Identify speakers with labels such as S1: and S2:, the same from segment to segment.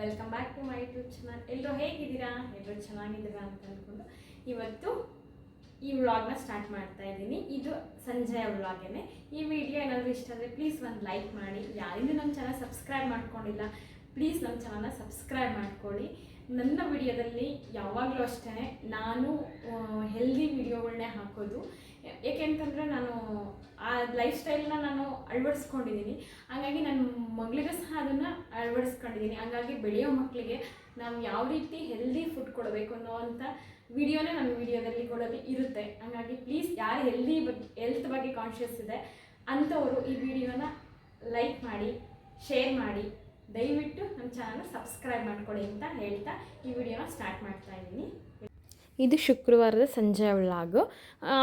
S1: Welcome back to my YouTube channel. ಎಲ್ಲರೂ ಹೇಗಿದ್ದೀರಾ? ಎಲ್ಲರೂ ಚೆನ್ನಾಗಿದ್ದೀರಾ ಅಂತ ಅಂದ್ಕೊಂಡು ಇವತ್ತು ಈ ವ್ಲಾಗ್ನ ಸ್ಟಾರ್ಟ್ ಮಾಡ್ತಾ ಇದ್ದೀನಿ. ಇದು ಸಂಜೆಯ ವ್ಲಾಗೇನೆ. ಈ ವಿಡಿಯೋ ಏನಾದರೂ ಇಷ್ಟ ಆದರೆ ಪ್ಲೀಸ್ ಒಂದು ಲೈಕ್ ಮಾಡಿ. ಯಾರಿಗೂ ನಮ್ಮ ಚಾನಲ್ ಸಬ್ಸ್ಕ್ರೈಬ್ ಮಾಡ್ಕೊಂಡಿಲ್ಲ, ಪ್ಲೀಸ್ ನಮ್ಮ ಚಾನಲ್ನ ಸಬ್ಸ್ಕ್ರೈಬ್ ಮಾಡ್ಕೊಳ್ಳಿ. ನನ್ನ ವಿಡಿಯೋದಲ್ಲಿ ಯಾವಾಗಲೂ ಅಷ್ಟೇ ನಾನು ಹೆಲ್ದಿ ವಿಡಿಯೋಗಳನ್ನೇ ಹಾಕೋದು. ಏಕೆಂತಂದರೆ ನಾನು ಆ ಲೈಫ್ ಸ್ಟೈಲ್ನ ನಾನು ಅಳವಡಿಸ್ಕೊಂಡಿದ್ದೀನಿ. ಹಾಗಾಗಿ ನನ್ನ ಮಗಳಿಗೂ ಸಹ ಅದನ್ನು ಅಳವಡಿಸ್ಕೊಂಡಿದ್ದೀನಿ. ಹಾಗಾಗಿ ಬೆಳೆಯೋ ಮಕ್ಕಳಿಗೆ ನಾವು ಯಾವ ರೀತಿ ಹೆಲ್ದಿ ಫುಡ್ ಕೊಡಬೇಕು ಅನ್ನೋವಂಥ ವಿಡಿಯೋನೇ ನನ್ನ ವಿಡಿಯೋದಲ್ಲಿ ಕೊಡೋದು ಇರುತ್ತೆ. ಹಾಗಾಗಿ ಪ್ಲೀಸ್ ಯಾರು ಹೆಲ್ತ್ ಬಗ್ಗೆ ಕಾನ್ಷಿಯಸ್ ಇದೆ ಅಂಥವರು ಈ ವಿಡಿಯೋನ ಲೈಕ್ ಮಾಡಿ, ಶೇರ್ ಮಾಡಿ, ದಯವಿಟ್ಟು ನಮ್ಮ ಚಾನಲ್ನ ಸಬ್ಸ್ಕ್ರೈಬ್ ಮಾಡ್ಕೊಳ್ಳಿ ಅಂತ ಹೇಳ್ತಾ ಈ ವಿಡಿಯೋನ ಸ್ಟಾರ್ಟ್ ಮಾಡ್ತಾ ಇದ್ದೀನಿ. ಇದು ಶುಕ್ರವಾರದ ಸಂಜೆ ವ್ಲಾಗು.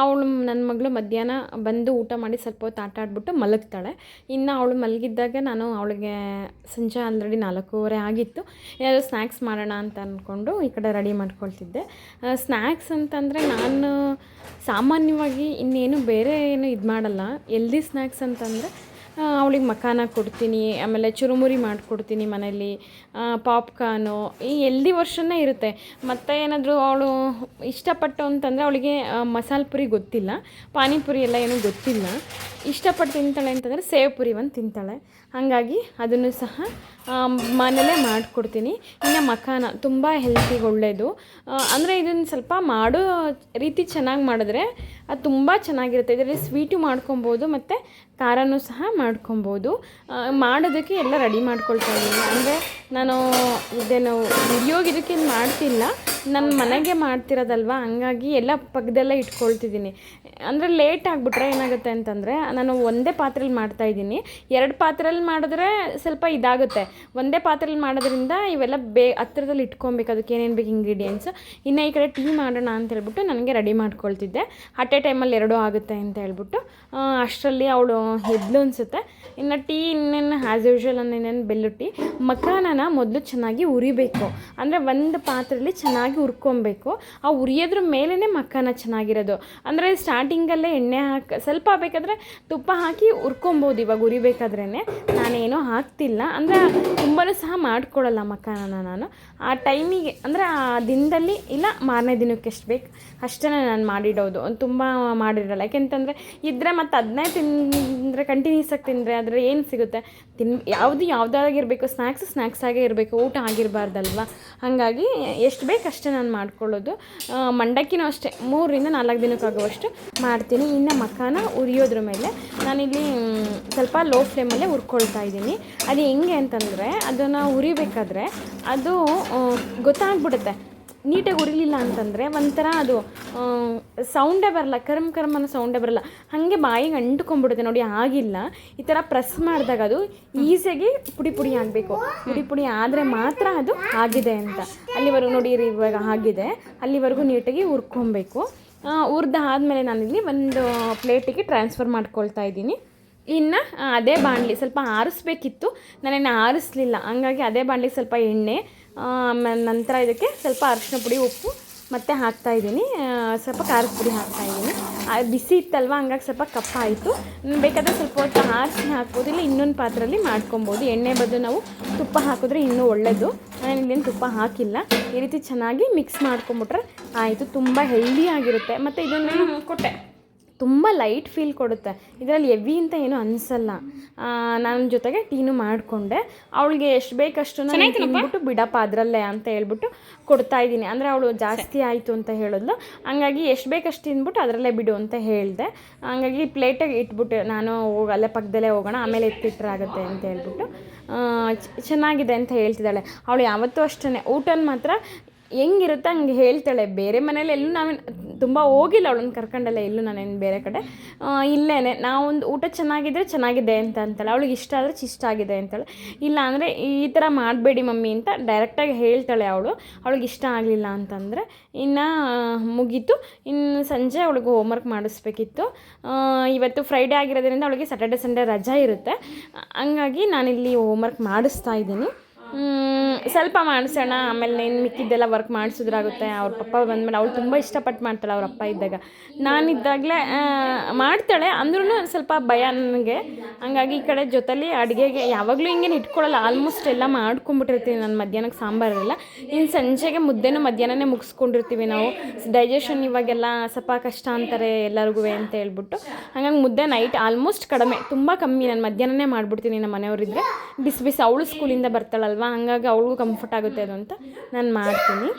S1: ಅವಳು ನನ್ನ ಮಗಳು ಮಧ್ಯಾಹ್ನ ಬಂದು ಊಟ ಮಾಡಿ ಸ್ವಲ್ಪ ಹೊತ್ತು ಆಟ ಆಡ್ಬಿಟ್ಟು ಮಲಗ್ತಾಳೆ. ಇನ್ನು ಅವಳು ಮಲಗಿದ್ದಾಗ ನಾನು ಅವಳಿಗೆ ಸಂಜೆ ಆಲ್ರೆಡಿ 4:15 ಆಗಿತ್ತು. ಏನಾದರೂ ಸ್ನ್ಯಾಕ್ಸ್ ಮಾಡೋಣ ಅಂತ ಅಂದ್ಕೊಂಡು ಈ ಕಡೆ ರೆಡಿ ಮಾಡ್ಕೊಳ್ತಿದ್ದೆ. ಸ್ನ್ಯಾಕ್ಸ್ ಅಂತಂದರೆ ನಾನು ಸಾಮಾನ್ಯವಾಗಿ ಇನ್ನೇನು ಬೇರೆ ಏನು ಇದು ಮಾಡಲ್ಲ. ಎಲ್ದಿ ಸ್ನ್ಯಾಕ್ಸ್ ಅಂತಂದರೆ ಅವಳಿಗೆ ಮಖಾನ ಕೊಡ್ತೀನಿ, ಆಮೇಲೆ ಚುರುಮುರಿ ಮಾಡಿಕೊಡ್ತೀನಿ ಮನೇಲಿ, ಪಾಪ್ಕಾರ್ನು, ಈ ಎಲ್ದಿ ವರ್ಷನ್ನೇ ಇರುತ್ತೆ. ಮತ್ತು ಏನಾದರೂ ಅವಳು ಇಷ್ಟಪಟ್ಟು ಅಂತಂದರೆ ಅವಳಿಗೆ ಮಸಾಲೆ ಪುರಿ ಗೊತ್ತಿಲ್ಲ, ಪಾನಿಪುರಿ ಎಲ್ಲ ಏನೂ ಗೊತ್ತಿಲ್ಲ. ಇಷ್ಟಪಟ್ಟು ತಿಂತಾಳೆ ಅಂತಂದರೆ ಸೇವ್ ಪುರಿ ಒಂದು ತಿಂತಾಳೆ. ಹಾಗಾಗಿ ಅದನ್ನು ಸಹ ಮನೇಲೇ ಮಾಡಿಕೊಡ್ತೀನಿ. ಇನ್ನು ಮಖಾನ ತುಂಬ ಹೆಲ್ತಿಗೆ ಒಳ್ಳೆಯದು. ಅಂದರೆ ಇದನ್ನು ಸ್ವಲ್ಪ ಮಾಡೋ ರೀತಿ ಚೆನ್ನಾಗಿ ಮಾಡಿದ್ರೆ ಅದು ತುಂಬ ಚೆನ್ನಾಗಿರುತ್ತೆ. ಇದರಲ್ಲಿ ಸ್ವೀಟು ಮಾಡ್ಕೊಬೋದು ಮತ್ತು ಖಾರನೂ ಸಹ ಮಾಡ್ಕೊಬೋದು. ಮಾಡೋದಕ್ಕೆ ಎಲ್ಲ ರೆಡಿ ಮಾಡ್ಕೊಳ್ತಾ ಇದ್ದೀನಿ. ಅಂದರೆ ನಾನು ಇದೇನು ವಿಡಿಯೋಗಿದಕ್ಕೆ ಮಾಡ್ತಿಲ್ಲ, ನನ್ನ ಮನೆಗೆ ಮಾಡ್ತಿರೋದಲ್ವ, ಹಂಗಾಗಿ ಎಲ್ಲ ಪಕ್ಕದಲ್ಲೇ ಇಟ್ಕೊಳ್ತಿದ್ದೀನಿ. ಅಂದರೆ ಲೇಟ್ ಆಗಿಬಿಟ್ರೆ ಏನಾಗುತ್ತೆ ಅಂತಂದರೆ ನಾನು ಒಂದೇ ಪಾತ್ರೆಯಲ್ಲಿ ಮಾಡ್ತಾಯಿದ್ದೀನಿ. 2 ಪಾತ್ರೆಯಲ್ಲಿ ಮಾಡಿದ್ರೆ ಸ್ವಲ್ಪ ಇದಾಗುತ್ತೆ. ಒಂದೇ ಪಾತ್ರೆಯಲ್ಲಿ ಮಾಡೋದ್ರಿಂದ ಇವೆಲ್ಲ ಹತ್ರದಲ್ಲಿ ಇಟ್ಕೊಬೇಕು, ಅದಕ್ಕೆ ಏನೇನು ಬೇಕು ಇಂಗ್ರೀಡಿಯೆಂಟ್ಸ್. ಇನ್ನು ಈ ಕಡೆ ಟೀ ಮಾಡೋಣ ಅಂತ ಹೇಳ್ಬಿಟ್ಟು ನನಗೆ ರೆಡಿ ಮಾಡ್ಕೊಳ್ತಿದ್ದೆ. ಅಟ್ ಎ ಟೈಮಲ್ಲಿ 2 ಆಗುತ್ತೆ ಅಂತ ಹೇಳ್ಬಿಟ್ಟು ಅಷ್ಟರಲ್ಲಿ ಅವಳು ಎದ್ಲು ಅನಿಸುತ್ತೆ. ಇನ್ನು ಟೀ ಇನ್ನೇನು ಆ್ಯಸ್ ಯೂಶ್ವಲ್ ಇನ್ನೇನು ಬೆಲ್ಲು ಟೀ. ಮಖಾನನ ಮೊದಲು ಚೆನ್ನಾಗಿ ಉರಿಬೇಕು. ಅಂದರೆ ಒಂದು ಪಾತ್ರೆಯಲ್ಲಿ ಚೆನ್ನಾಗಿ ಹುರ್ಕೊಬೇಕು. ಆ ಉರಿಯೋದ್ರ ಮೇಲೇ ಮಖಾನ ಚೆನ್ನಾಗಿರೋದು. ಅಂದರೆ ಸ್ಟಾರ್ಟಿಂಗಲ್ಲೇ ಎಣ್ಣೆ ಸ್ವಲ್ಪ ಬೇಕಾದರೆ ತುಪ್ಪ ಹಾಕಿ ಹುರ್ಕೊಬೋದು. ಇವಾಗ ಉರಿಬೇಕಾದ್ರೇ ನಾನೇನೋ ಹಾಕ್ತಿಲ್ಲ. ಅಂದರೆ ತುಂಬಾ ಸಹ ಮಾಡ್ಕೊಳ್ಳಲ್ಲ ಮಖಾನನ ನಾನು. ಆ ಟೈಮಿಗೆ ಅಂದರೆ ಆ ದಿನದಲ್ಲಿ ಇಲ್ಲ ಮಾರನೇ ದಿನಕ್ಕೆ ಎಷ್ಟು ಬೇಕು ಅಷ್ಟೇ ನಾನು ಮಾಡಿಡೋದು. ತುಂಬ ಮಾಡಿರಲ್ಲ. ಯಾಕೆಂತಂದರೆ ಇದ್ದರೆ ಮತ್ತು ಅದನ್ನೇ ತಿಂದರೆ ಕಂಟಿನ್ಯೂಸ್ ಆಗಿ ತಿಂದರೆ ಅದರ ಏನು ಸಿಗುತ್ತೆ? ಯಾವುದಾಗಿರಬೇಕು, ಸ್ನ್ಯಾಕ್ಸ್ ಆಗೇ ಇರಬೇಕು, ಊಟ ಆಗಿರಬಾರ್ದಲ್ವ. ಹಾಗಾಗಿ ಎಷ್ಟು ಬೇಕು ಅಷ್ಟೇ ನಾನು ಮಾಡ್ಕೊಳ್ಳೋದು. ಮಂಡಕ್ಕಿನೂ ಅಷ್ಟೇ 3ರಿಂದ 4 ದಿನಕ್ಕಾಗುವಷ್ಟು ಮಾಡ್ತೀನಿ. ಇನ್ನು ಮಖಾನ ಉರಿಯೋದ್ರ ಮೇಲೆ ನಾನಿಲ್ಲಿ ಸ್ವಲ್ಪ ಲೋ ಫ್ಲೇಮಲ್ಲೇ ಹುರ್ಕೊಳ್ತಾ ಇದ್ದೀನಿ. ಅದು ಹೆಂಗೆ ಅಂತಂದರೆ ಅದನ್ನು ಉರಿಬೇಕಾದ್ರೆ ಅದು ಗೊತ್ತಾಗ್ಬಿಡುತ್ತೆ. ನೀಟಾಗಿ ಉರಿಲಿಲ್ಲ ಅಂತಂದರೆ ಒಂಥರ ಅದು ಸೌಂಡೇ ಬರಲ್ಲ, ಕರ್ಮ್ ಅನ್ನೋ ಸೌಂಡೇ ಬರಲ್ಲ. ಹಾಗೆ ಬಾಯಿಗೆ ಅಂಟ್ಕೊಂಡ್ಬಿಡುತ್ತೆ ನೋಡಿ. ಆಗಿಲ್ಲ. ಈ ಥರ ಪ್ರೆಸ್ ಮಾಡಿದಾಗ ಅದು ಈಸಿಯಾಗಿ ಪುಡಿ ಆಗಬೇಕು. ಪುಡಿ ಆದರೆ ಮಾತ್ರ ಅದು ಆಗಿದೆ ಅಂತ. ಅಲ್ಲಿವರೆಗೂ ನೋಡಿ ಇವಾಗ ಆಗಿದೆ, ಅಲ್ಲಿವರೆಗೂ ನೀಟಾಗಿ ಹುರ್ಕೊಬೇಕು. ಹುರಿದಾದ್ಮೇಲೆ ನಾನಿಲ್ಲಿ ಒಂದು ಪ್ಲೇಟಿಗೆ ಟ್ರಾನ್ಸ್ಫರ್ ಮಾಡ್ಕೊಳ್ತಾ ಇದ್ದೀನಿ. ಇನ್ನು ಅದೇ ಬಾಣಲಿ ಸ್ವಲ್ಪ ಆರಿಸ್ಬೇಕಿತ್ತು, ನಾನೇನು ಆರಿಸ್ಲಿಲ್ಲ. ಹಂಗಾಗಿ ಅದೇ ಬಾಣಲಿಗೆ ಸ್ವಲ್ಪ ಎಣ್ಣೆ, ಆಮೇಲೆ ನಂತರ ಇದಕ್ಕೆ ಸ್ವಲ್ಪ ಅರಿಶಿನ ಪುಡಿ, ಉಪ್ಪು ಮತ್ತು ಹಾಕ್ತಾಯಿದ್ದೀನಿ. ಸ್ವಲ್ಪ ಖಾರದ ಪುಡಿ ಹಾಕ್ತಾಯಿದ್ದೀನಿ. ಬಿಸಿ ಇತ್ತಲ್ವ, ಹಂಗಾಗಿ ಸ್ವಲ್ಪ ಕಪ್ಪಾಯಿತು. ಬೇಕಾದರೆ ಸ್ವಲ್ಪ ಹೊತ್ತು ಆರಿಸಿ ಹಾಕ್ಬೋದು, ಇಲ್ಲ ಇನ್ನೊಂದು ಪಾತ್ರೆಯಲ್ಲಿ ಮಾಡ್ಕೊಬೋದು. ಎಣ್ಣೆ ಬದಲು ನಾವು ತುಪ್ಪ ಹಾಕಿದ್ರೆ ಇನ್ನೂ ಒಳ್ಳೆಯದು. ನಾನು ಇಲ್ಲೇನು ತುಪ್ಪ ಹಾಕಿಲ್ಲ. ಈ ರೀತಿ ಚೆನ್ನಾಗಿ ಮಿಕ್ಸ್ ಮಾಡ್ಕೊಂಬಿಟ್ರೆ ಆಯಿತು. ತುಂಬ ಹೆಲ್ದಿಯಾಗಿರುತ್ತೆ. ಮತ್ತು ಇದನ್ನು ಕೊಟ್ಟೆ ತುಂಬ ಲೈಟ್ ಫೀಲ್ ಕೊಡುತ್ತೆ. ಇದರಲ್ಲಿ ಹೆವಿ ಅಂತ ಏನೂ ಅನಿಸಲ್ಲ. ನನ್ನ ಜೊತೆಗೆ ಟೀನು ಮಾಡಿಕೊಂಡೆ. ಅವಳಿಗೆ ಎಷ್ಟು ಬೇಕಷ್ಟು ತಿಂದ್ಬಿಟ್ಟು ಬಿಡಪ್ಪ ಅದರಲ್ಲೇ ಅಂತ ಹೇಳ್ಬಿಟ್ಟು ಕೊಡ್ತಾಯಿದ್ದೀನಿ. ಅಂದರೆ ಅವಳು ಜಾಸ್ತಿ ಆಯಿತು ಅಂತ ಹೇಳಿದ್ಲು. ಹಂಗಾಗಿ ಎಷ್ಟು ಬೇಕಷ್ಟು ತಿಂದ್ಬಿಟ್ಟು ಅದರಲ್ಲೇ ಬಿಡು ಅಂತ ಹೇಳಿದೆ. ಹಂಗಾಗಿ ಪ್ಲೇಟಾಗಿ ಇಟ್ಬಿಟ್ಟು ನಾನು ಅಲ್ಲೇ ಪಕ್ಕದಲ್ಲೇ ಹೋಗೋಣ, ಆಮೇಲೆ ಎತ್ತಿಟ್ರೆ ಆಗುತ್ತೆ ಅಂತ ಹೇಳ್ಬಿಟ್ಟು ಚೆನ್ನಾಗಿದೆ ಅಂತ ಹೇಳ್ತಿದ್ದಾಳೆ. ಅವಳು ಯಾವತ್ತೂ ಅಷ್ಟೇ ಊಟನ ಮಾತ್ರ ಹೆಂಗಿರುತ್ತೆ ಹಂಗೆ ಹೇಳ್ತಾಳೆ. ಬೇರೆ ಮನೇಲಿ ಎಲ್ಲೂ ನಾವು ತುಂಬ ಹೋಗಿಲ್ಲ ಅವಳನ್ನು ಕರ್ಕೊಂಡಲ್ಲ ಎಲ್ಲೂ ನಾನೇನು ಬೇರೆ ಕಡೆ. ಇಲ್ಲೇ ನಾವೊಂದು ಊಟ ಚೆನ್ನಾಗಿದ್ದರೆ ಚೆನ್ನಾಗಿದೆ ಅಂತ ಅಂತಾಳೆ. ಅವಳಿಗೆ ಇಷ್ಟ ಆದರೆ ಇಷ್ಟ ಆಗಿದೆ ಅಂತಾಳೆ. ಇಲ್ಲ ಅಂದರೆ ಈ ಥರ ಮಾಡಬೇಡಿ ಮಮ್ಮಿ ಅಂತ ಡೈರೆಕ್ಟಾಗಿ ಹೇಳ್ತಾಳೆ. ಅವಳಿಗೆ ಇಷ್ಟ ಆಗಲಿಲ್ಲ ಅಂತಂದರೆ ಇನ್ನು ಮುಗೀತು. ಇನ್ನು ಸಂಜೆ ಅವಳಿಗೆ ಹೋಮ್ವರ್ಕ್ ಮಾಡಿಸ್ಬೇಕಿತ್ತು. ಇವತ್ತು ಫ್ರೈಡೇ ಆಗಿರೋದ್ರಿಂದ ಅವಳಿಗೆ ಸ್ಯಾಟರ್ಡೆ ಸಂಡೇ ರಜಾ ಇರುತ್ತೆ. ಹಂಗಾಗಿ ನಾನಿಲ್ಲಿ ಹೋಮ್ವರ್ಕ್ ಮಾಡಿಸ್ತಾ ಇದ್ದೀನಿ.
S2: ಸ್ವಲ್ಪ ಮಾಡಿಸೋಣ, ಆಮೇಲೆ ಇನ್ನು ಮಿಕ್ಕಿದ್ದೆಲ್ಲ ವರ್ಕ್ ಮಾಡಿಸಿದ್ರಾಗುತ್ತೆ. ಅವ್ರ ಪಪ್ಪ ಬಂದಮೇಲೆ ಅವಳು ತುಂಬ ಇಷ್ಟಪಟ್ಟು ಮಾಡ್ತಾಳೆ ಅವ್ರ ಅಪ್ಪ ಇದ್ದಾಗ. ನಾನಿದ್ದಾಗಲೇ ಮಾಡ್ತಾಳೆ, ಅಂದ್ರೂ ಸ್ವಲ್ಪ ಭಯ ನನಗೆ. ಹಂಗಾಗಿ ಈ ಕಡೆ ಜೊತೆಲಿ ಅಡುಗೆಗೆ ಯಾವಾಗಲೂ ಹಿಂಗೇನು ಇಟ್ಕೊಳ್ಳಲ್ಲ, ಆಲ್ಮೋಸ್ಟ್ ಎಲ್ಲ ಮಾಡ್ಕೊಂಬಿಟ್ಟಿರ್ತೀನಿ ನಾನು. ಮಧ್ಯಾಹ್ನಕ್ಕೆ ಸಾಂಬಾರೆಲ್ಲ, ಇನ್ನು ಸಂಜೆಗೆ ಮುದ್ದೆನೂ ಮಧ್ಯಾಹ್ನನೇ ಮುಗಿಸ್ಕೊಂಡಿರ್ತೀವಿ ನಾವು. ಡೈಜೆಷನ್ ಇವಾಗೆಲ್ಲ ಸ್ವಲ್ಪ ಕಷ್ಟ ಅಂತಾರೆ ಎಲ್ಲರಿಗೂ ಅಂತ ಹೇಳ್ಬಿಟ್ಟು, ಹಾಗಾಗಿ ಮುದ್ದೆ ನೈಟ್ ಆಲ್ಮೋಸ್ಟ್ ಕಡಿಮೆ, ತುಂಬ ಕಮ್ಮಿ. ನಾನು ಮಧ್ಯಾಹ್ನನೇ ಮಾಡಿಬಿಡ್ತೀನಿ. ನಮ್ಮ ಮನೆಯವರಿದ್ದರೆ ಬಿಸಿ ಬಿಸಿ, ಅವಳು ಸ್ಕೂಲಿಂದ ಬರ್ತಾಳಲ್ವ, ಹಂಗಾಗಿ ಅವಳಿಗೂ ಕಂಫರ್ಟ್ ಆಗುತ್ತೆ ಅದು ಅಂತ ನಾನು ಮಾಡ್ತೀನಿ.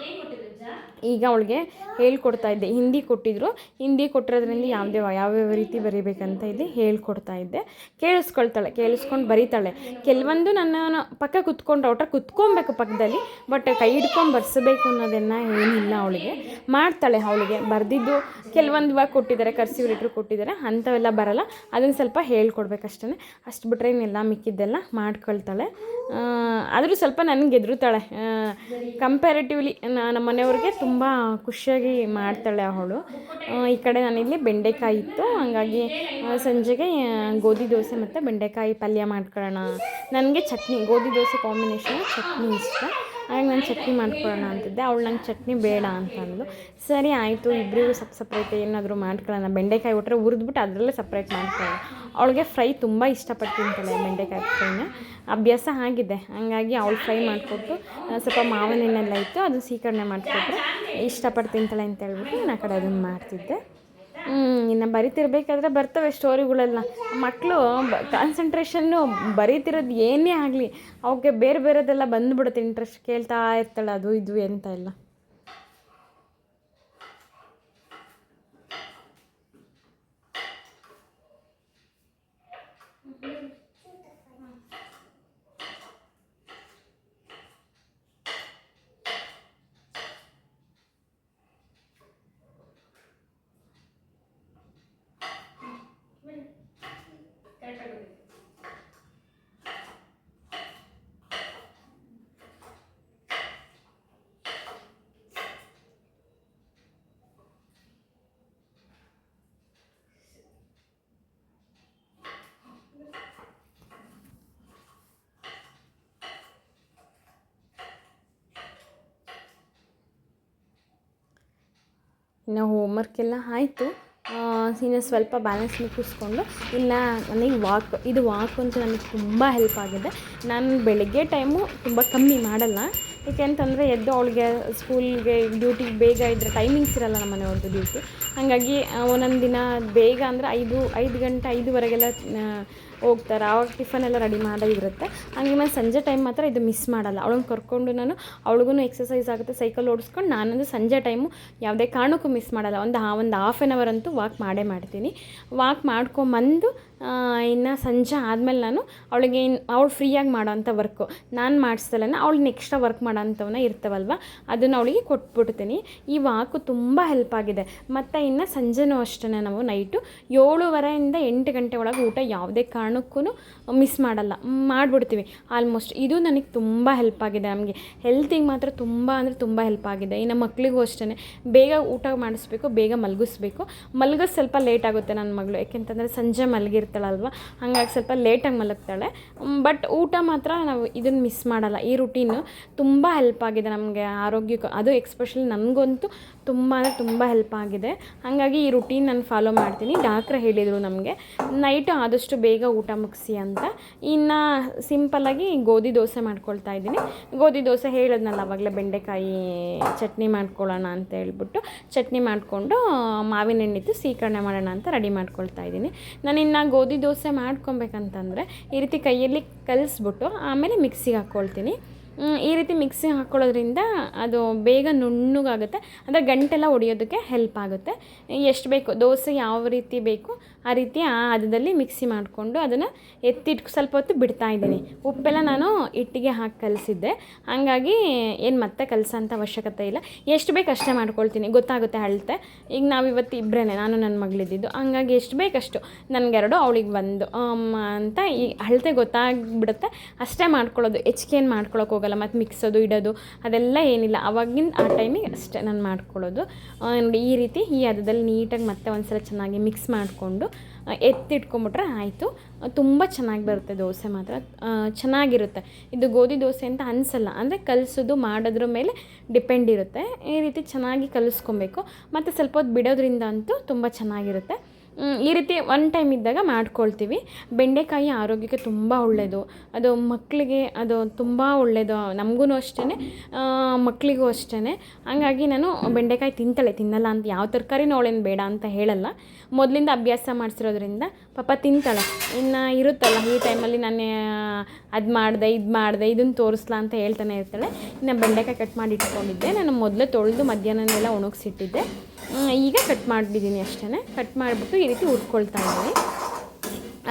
S2: ಈಗ ಅವಳಿಗೆ ಹೇಳ್ಕೊಡ್ತಾ ಇದ್ದೆ, ಹಿಂದಿ ಕೊಟ್ಟಿದ್ರು. ಹಿಂದಿ ಕೊಟ್ಟಿರೋದ್ರಿಂದ ಯಾವ್ಯಾವ ರೀತಿ ಬರೀಬೇಕಂತ ಇಲ್ಲಿ ಹೇಳ್ಕೊಡ್ತಾ ಇದ್ದೆ. ಕೇಳಿಸ್ಕೊಂಡು ಬರೀತಾಳೆ. ಕೆಲವೊಂದು ನನ್ನ ಪಕ್ಕ ಕುತ್ಕೊಂಡ್ರೆ ಕುತ್ಕೊಬೇಕು ಪಕ್ಕದಲ್ಲಿ, ಬಟ್ ಕೈ ಹಿಡ್ಕೊಂಡು ಬರ್ಸಬೇಕು ಅನ್ನೋದನ್ನು ಏನಿಲ್ಲ ಅವಳಿಗೆ. ಮಾಡ್ತಾಳೆ. ಅವಳಿಗೆ ಬರೆದಿದ್ದು ಕೆಲವೊಂದು ಇವಾಗ ಕೊಟ್ಟಿದ್ದಾರೆ, ಕರ್ಸಿವ್ ಲೆಟ್ರ್ ಕೊಟ್ಟಿದ್ದಾರೆ, ಅಂಥವೆಲ್ಲ ಬರಲ್ಲ. ಅದನ್ನು ಸ್ವಲ್ಪ ಹೇಳ್ಕೊಡ್ಬೇಕಷ್ಟೇ. ಅಷ್ಟು ಬಿಟ್ಟರೆ ಇನ್ನೆಲ್ಲ ಮಿಕ್ಕಿದ್ದೆಲ್ಲ ಮಾಡ್ಕೊಳ್ತಾಳೆ. ಆದರೂ ಸ್ವಲ್ಪ ನನಗೆ ಎದುರುತ್ತಾಳೆ. ಕಂಪ್ಯಾರಿಟಿವ್ಲಿ ನಮ್ಮ ಮನೆಯವ್ರಿಗೆ ತುಂಬ ಖುಷಿಯಾಗಿ ಮಾಡ್ತಾಳೆ ಅವಳು. ಈ ಕಡೆ ನಾನಿಲ್ಲಿ ಬೆಂಡೆಕಾಯಿ ಇತ್ತು, ಹಾಗಾಗಿ ಸಂಜೆಗೆ ಗೋಧಿ ದೋಸೆ ಮತ್ತು ಬೆಂಡೆಕಾಯಿ ಪಲ್ಯ ಮಾಡ್ಕೊಳ್ಳೋಣ. ನನಗೆ ಚಟ್ನಿ, ಗೋಧಿ ದೋಸೆ ಕಾಂಬಿನೇಷನ್ ಚಟ್ನಿ ಇಷ್ಟ, ಹಾಗಾಗಿ ನಾನು ಚಟ್ನಿ ಮಾಡ್ಕೊಳ್ಳೋಣ ಅಂತಿದ್ದೆ. ಅವಳು ನಂಗೆ ಚಟ್ನಿ ಬೇಡ ಅಂತಂದು. ಸರಿ ಆಯಿತು, ಇಬ್ಬರಿಗೂ ಸಪ್ರೇಟ್ ಏನಾದರೂ ಮಾಡ್ಕೊಳ್ಳೋಣ. ಬೆಂಡೆಕಾಯಿ ಬಿಟ್ಟರೆ ಹುರಿದ್ಬಿಟ್ಟು ಅದರಲ್ಲೇ ಸಪ್ರೇಟ್ ಮಾಡ್ಕೊಳ್ಳೋಣ. ಅವಳಿಗೆ ಫ್ರೈ ತುಂಬ ಇಷ್ಟಪಟ್ಟು ತಿಂತಾಳೆ, ಬೆಂಡೆಕಾಯಿ ಫ್ರೈನ ಅಭ್ಯಾಸ ಆಗಿದೆ. ಹಂಗಾಗಿ ಅವಳು ಫ್ರೈ ಮಾಡಿಕೊಟ್ಟು ಸ್ವಲ್ಪ ಮಾವಿನ ಎಣ್ಣೆಲ್ಲ ಇತ್ತು, ಅದು ಸೀಕರಣೆ ಮಾಡಿಕೊಟ್ರೆ ಇಷ್ಟಪಟ್ಟು ತಿಂತಾಳೆ ಅಂತ ಹೇಳ್ಬಿಟ್ಟು ನಾನು ಆ ಕಡೆ ಅದನ್ನು ಮಾಡ್ತಿದ್ದೆ. ಇನ್ನು ಬರಿತಿರ್ಬೇಕಾದ್ರೆ ಬರ್ತವೆ ಸ್ಟೋರಿಗಳೆಲ್ಲ. ಮಕ್ಕಳು ಕಾನ್ಸಂಟ್ರೇಷನ್ನು ಬರೀತಿರೋದು ಏನೇ ಆಗಲಿ ಅವಕ್ಕೆ ಬೇರೆ ಬೇರೆದೆಲ್ಲ ಬಂದುಬಿಡುತ್ತೆ, ಇಂಟ್ರೆಸ್ಟ್ ಕೇಳ್ತಾ ಇರ್ತಾಳೆ ಅದು ಇದು ಅಂತ ಎಲ್ಲ. ಇನ್ನು ಹೋಮ್ವರ್ಕೆಲ್ಲ ಆಯಿತು. ಇನ್ನು ಸ್ವಲ್ಪ ಬ್ಯಾಲೆನ್ಸ್ ಮುಗಿಸ್ಕೊಂಡು ಇನ್ನು ನನಗೆ ವಾಕ್ ಅಂತೂ ನನಗೆ ತುಂಬ ಹೆಲ್ಪ್ ಆಗಿದೆ. ನಾನು ಬೆಳಗ್ಗೆ ಟೈಮು ತುಂಬ ಕಮ್ಮಿ ಮಾಡಲ್ಲ, ಏಕೆಂತಂದರೆ ಎದ್ದು ಅವಳಿಗೆ ಸ್ಕೂಲ್ಗೆ ಡ್ಯೂಟಿಗೆ ಬೇಗ ಇದ್ದರೆ ಟೈಮಿಂಗ್ಸ್ ಇರಲ್ಲ ನಮ್ಮ ಮನೆಯವ್ರದ್ದು ಡ್ಯೂಟಿ. ಹಾಗಾಗಿ ಒಂದೊಂದು ದಿನ ಬೇಗ ಅಂದರೆ 5 ಗಂಟೆ 5:15 ಹೋಗ್ತಾರೆ, ಆವಾಗ ಟಿಫನ್ ಎಲ್ಲ ರೆಡಿ ಮಾಡೋದಿರುತ್ತೆ. ಹಂಗೆ ನಾನು ಸಂಜೆ ಟೈಮ್ ಮಾತ್ರ ಇದು ಮಿಸ್ ಮಾಡಲ್ಲ. ಅವಳನ್ನ ಕರ್ಕೊಂಡು ನಾನು, ಅವಳಿಗೂ ಎಕ್ಸಸೈಸ್ ಆಗುತ್ತೆ, ಸೈಕಲ್ ಓಡಿಸ್ಕೊಂಡು ನಾನಂದು ಸಂಜೆ ಟೈಮು ಯಾವುದೇ ಕಾರಣಕ್ಕೂ ಮಿಸ್ ಮಾಡಲ್ಲ. ಒಂದು ಹಾಫ್ ಆನ್ ಅವರ್ ಅಂತೂ ವಾಕ್ ಮಾಡ್ತೀನಿ. ವಾಕ್ ಮಾಡ್ಕೊಂಬಂದು ಇನ್ನು ಸಂಜೆ ಆದಮೇಲೆ ನಾನು ಅವಳಿಗೆ ಅವಳು ಫ್ರೀಯಾಗಿ ಮಾಡೋವಂಥ ವರ್ಕು ನಾನು ಮಾಡಿಸ್ದಲ್ಲ, ಅವಳಿಗೆ ಎಕ್ಸ್ಟ್ರಾ ವರ್ಕ್ ಮಾಡೋವಂಥವನ್ನ ಇರ್ತವಲ್ವ, ಅದನ್ನು ಅವಳಿಗೆ ಕೊಟ್ಬಿಡ್ತೀನಿ. ಈ ವಾಕು ತುಂಬ ಹೆಲ್ಪ್ ಆಗಿದೆ. ಮತ್ತು ಇನ್ನು ಸಂಜೆನೂ ಅಷ್ಟೇ, ನಾವು ನೈಟು 7:30 ಇಂದ 8 ಗಂಟೆ ಒಳಗೆ ಊಟ ಯಾವುದೇ ಕಾರಣಕ್ಕೂ ಮಿಸ್ ಮಾಡಲ್ಲ, ಮಾಡಿಬಿಡ್ತೀವಿ ಆಲ್ಮೋಸ್ಟ್. ಇದು ನನಗೆ ತುಂಬ ಹೆಲ್ಪ್ ಆಗಿದೆ. ನಮಗೆ ಹೆಲ್ತಿಗೆ ಮಾತ್ರ ತುಂಬ ಅಂದರೆ ತುಂಬ ಹೆಲ್ಪ್ ಆಗಿದೆ. ಇನ್ನು ಮಕ್ಕಳಿಗೂ ಅಷ್ಟೇ, ಬೇಗ ಊಟ ಮಾಡಿಸ್ಬೇಕು, ಬೇಗ ಮಲಗಿಸ್ಬೇಕು. ಮಲಗೋದು ಸ್ವಲ್ಪ ಲೇಟ್ ಆಗುತ್ತೆ ನನ್ನ ಮಗಳು, ಯಾಕೆಂತಂದರೆ ಸಂಜೆ ಮಲಗಿರ್ತಾಳಲ್ವ, ಹಾಗಾಗಿ ಸ್ವಲ್ಪ ಲೇಟಾಗಿ ಮಲಗ್ತಾಳೆ. ಬಟ್ ಊಟ ಮಾತ್ರ ನಾವು ಇದನ್ನು ಮಿಸ್ ಮಾಡಲ್ಲ. ಈ ರುಟೀನು ತುಂಬ ಹೆಲ್ಪ್ ಆಗಿದೆ ನಮಗೆ ಆರೋಗ್ಯಕ್ಕೆ, ಅದು ಎಕ್ಸ್ಪೆಷಲಿ ನನಗಂತೂ ತುಂಬ ಅಂದರೆ ತುಂಬ ಹೆಲ್ಪ್ ಆಗಿದೆ. ಹಾಗಾಗಿ ಈ ರುಟೀನ್ ನಾನು ಫಾಲೋ ಮಾಡ್ತೀನಿ. ಡಾಕ್ಟ್ರ್ ಹೇಳಿದರು ನಮಗೆ ನೈಟು ಆದಷ್ಟು ಬೇಗ ಊಟ ಮುಗಿಸಿ ಅಂತ. ಇನ್ನು ಸಿಂಪಲ್ಲಾಗಿ ಗೋಧಿ ದೋಸೆ ಮಾಡ್ಕೊಳ್ತಾ ಇದ್ದೀನಿ. ಗೋಧಿ ದೋಸೆ ಹೇಳಿದ್ನಲ್ಲ ಆವಾಗಲೇ, ಬೆಂಡೆಕಾಯಿ ಚಟ್ನಿ ಮಾಡ್ಕೊಳ್ಳೋಣ ಅಂತ ಹೇಳ್ಬಿಟ್ಟು ಚಟ್ನಿ ಮಾಡಿಕೊಂಡು ಮಾವಿನ ಎಣ್ಣಿತ್ತು ಸೀಕರಣೆ ಮಾಡೋಣ ಅಂತ ರೆಡಿ ಮಾಡ್ಕೊಳ್ತಾ ಇದ್ದೀನಿ. ನಾನಿನ್ನು ಗೋಧಿ ದೋಸೆ ಮಾಡ್ಕೊಬೇಕಂತಂದರೆ ಈ ರೀತಿ ಕೈಯಲ್ಲಿ ಕಲಿಸ್ಬಿಟ್ಟು ಆಮೇಲೆ ಮಿಕ್ಸಿಗೆ ಹಾಕ್ಕೊಳ್ತೀನಿ. ಈ ರೀತಿ ಮಿಕ್ಸಿಗೆ ಹಾಕ್ಕೊಳ್ಳೋದ್ರಿಂದ ಅದು ಬೇಗ ನುಣ್ಣಗಾಗುತ್ತೆ, ಅಂದರೆ ಗಂಟೆಲ್ಲ ಹೊಡಿಯೋದಕ್ಕೆ ಹೆಲ್ಪ್ ಆಗುತ್ತೆ. ಎಷ್ಟು ಬೇಕು ದೋಸೆ ಯಾವ ರೀತಿ ಬೇಕು ಆ ರೀತಿ ಆ ಹದದಲ್ಲಿ ಮಿಕ್ಸಿ ಮಾಡಿಕೊಂಡು ಅದನ್ನು ಸ್ವಲ್ಪ ಹೊತ್ತು ಬಿಡ್ತಾಯಿದ್ದೀನಿ. ಉಪ್ಪೆಲ್ಲ ನಾನು ಹಿಟ್ಟಿಗೆ ಹಾಕಿ ಕಲಿಸಿದ್ದೆ, ಹಾಗಾಗಿ ಏನು ಮತ್ತೆ ಕಲಸೋಂಥ ಅವಶ್ಯಕತೆ ಇಲ್ಲ. ಎಷ್ಟು ಬೇಕು ಅಷ್ಟೇ ಮಾಡ್ಕೊಳ್ತೀನಿ, ಗೊತ್ತಾಗುತ್ತೆ ಅಳತೆ. ಈಗ ನಾವಿವತ್ತು ಇಬ್ಬರೇ, ನಾನು ನನ್ನ ಮಗಳಿದ್ದಿದ್ದು, ಹಂಗಾಗಿ ಎಷ್ಟು ಬೇಕಷ್ಟು, ನನಗೆ2 ಅವಳಿಗೆ 1 ಅಂತ ಈ ಅಳತೆ ಗೊತ್ತಾಗ್ಬಿಡುತ್ತೆ. ಅಷ್ಟೇ ಮಾಡ್ಕೊಳ್ಳೋದು, ಹೆಚ್ಚಿಗೆ ಏನು ಮಾಡ್ಕೊಳಕ್ಕೆ ಹೋಗಲ್ಲ. ಮತ್ತು ಮಿಕ್ಸೋದು ಇಡೋದು ಅದೆಲ್ಲ ಏನಿಲ್ಲ, ಆವಾಗಿನ ಆ ಟೈಮಿಗೆ ಅಷ್ಟೇ ನಾನು ಮಾಡ್ಕೊಳ್ಳೋದು. ನೋಡಿ ಈ ರೀತಿ ಈ ಹದದಲ್ಲಿ ನೀಟಾಗಿ ಮತ್ತೆ ಒಂದು ಸಲ ಚೆನ್ನಾಗಿ ಮಿಕ್ಸ್ ಮಾಡಿಕೊಂಡು ಎತ್ತಿಟ್ಕೊಂಬಿಟ್ರೆ ಆಯಿತು. ತುಂಬ ಚೆನ್ನಾಗಿ ಬರುತ್ತೆ ದೋಸೆ ಮಾತ್ರ ಚೆನ್ನಾಗಿರುತ್ತೆ. ಇದು ಗೋಧಿ ದೋಸೆ ಅಂತ ಅನಿಸಲ್ಲ, ಅಂದರೆ ಕಲಿಸೋದು ಮಾಡೋದ್ರ ಮೇಲೆ ಡಿಪೆಂಡ್ ಇರುತ್ತೆ. ಈ ರೀತಿ ಚೆನ್ನಾಗಿ ಕಲಿಸ್ಕೊಬೇಕು ಮತ್ತು ಸ್ವಲ್ಪ ಹೊತ್ತು ಬಿಡೋದ್ರಿಂದ ಅಂತೂ ತುಂಬ ಚೆನ್ನಾಗಿರುತ್ತೆ. ಈ ರೀತಿ ಒನ್ ಟೈಮ್ ಇದ್ದಾಗ ಮಾಡ್ಕೊಳ್ತೀವಿ. ಬೆಂಡೆಕಾಯಿ ಆರೋಗ್ಯಕ್ಕೆ ತುಂಬ ಒಳ್ಳೆಯದು. ಅದು ಮಕ್ಕಳಿಗೆ ಅದು ತುಂಬ ಒಳ್ಳೆಯದು, ನಮಗೂ ಅಷ್ಟೇ, ಮಕ್ಕಳಿಗೂ ಅಷ್ಟೇ. ಹಂಗಾಗಿ ನಾನು ಬೆಂಡೆಕಾಯಿ ತಿನ್ನಲ್ಲ ಅಂತ ಯಾವ ತರಕಾರಿನೂ ಅವಳೇನು ಬೇಡ ಅಂತ ಹೇಳಲ್ಲ. ಮೊದಲಿಂದ ಅಭ್ಯಾಸ ಮಾಡಿಸಿರೋದ್ರಿಂದ ಪಾಪ ತಿಂತಾಳೆ. ಇನ್ನು ಇರುತ್ತಲ್ಲ ಈ ಟೈಮಲ್ಲಿ ನಾನು ಅದು ಮಾಡಿದೆ ಇದನ್ನು ತೋರಿಸ್ಲಾ ಅಂತ ಹೇಳ್ತಾನೆ ಇರ್ತಾಳೆ. ಇನ್ನು ಬೆಂಡೆಕಾಯಿ ಕಟ್ ಮಾಡಿ ಇಟ್ಕೊಂಡಿದ್ದೆ, ನಾನು ಮೊದಲೇ ತೊಳೆದು ಮಧ್ಯಾಹ್ನನೆಲ್ಲ ಒಣಗಿಸಿಟ್ಟಿದ್ದೆ. ಈಗ ಕಟ್ ಮಾಡಿದ್ದೀನಿ ಅಷ್ಟೇ. ಕಟ್ ಮಾಡಿಬಿಟ್ಟು ಈ ರೀತಿ ಹುರ್ಕೊಳ್ತಾ ಇದ್ದೀನಿ.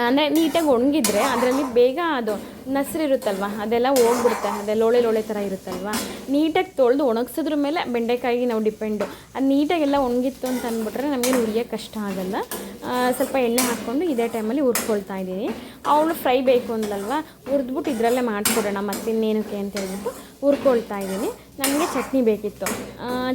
S2: ಅಂದರೆ ನೀಟಾಗಿ ಒಣಗಿದ್ರೆ ಅದರಲ್ಲಿ ಬೇಗ ಅದು ನಸಿರಿರುತ್ತಲ್ವ ಅದೆಲ್ಲ ಹೋಗ್ಬಿಡುತ್ತೆ, ಅದೆಲ್ಲ ಲೋಳೆ ಥರ ಇರುತ್ತಲ್ವ. ನೀಟಾಗಿ ತೊಳೆದು ಒಣಗಿಸಿದ್ರ ಮೇಲೆ ಬೆಂಡೆಕಾಯಿಗೆ ನಾವು ಡಿಪೆಂಡು. ಅದು ನೀಟಾಗೆಲ್ಲ ಒಣಗಿತ್ತು ಅಂತ ಅಂದ್ಬಿಟ್ರೆ ನಮಗೆ ಹುರಿಯೋಕ್ಕೆ ಕಷ್ಟ ಆಗೋಲ್ಲ. ಸ್ವಲ್ಪ ಎಣ್ಣೆ ಹಾಕ್ಕೊಂಡು ಇದೇ ಟೈಮಲ್ಲಿ ಹುರ್ಕೊಳ್ತಾ ಇದ್ದೀನಿ. ಅವಳು ಫ್ರೈ ಬೇಕು ಅಂದಲ್ವ, ಹುರಿದ್ಬಿಟ್ಟು ಇದರಲ್ಲೇ ಮಾಡಿಕೊಡೋಣ ಮತ್ತಿನ್ನೇನಕ್ಕೆ ಅಂತ ಹೇಳ್ಬಿಟ್ಟು ಹುರ್ಕೊಳ್ತಾ ಇದ್ದೀನಿ. ನನಗೆ ಚಟ್ನಿ ಬೇಕಿತ್ತು.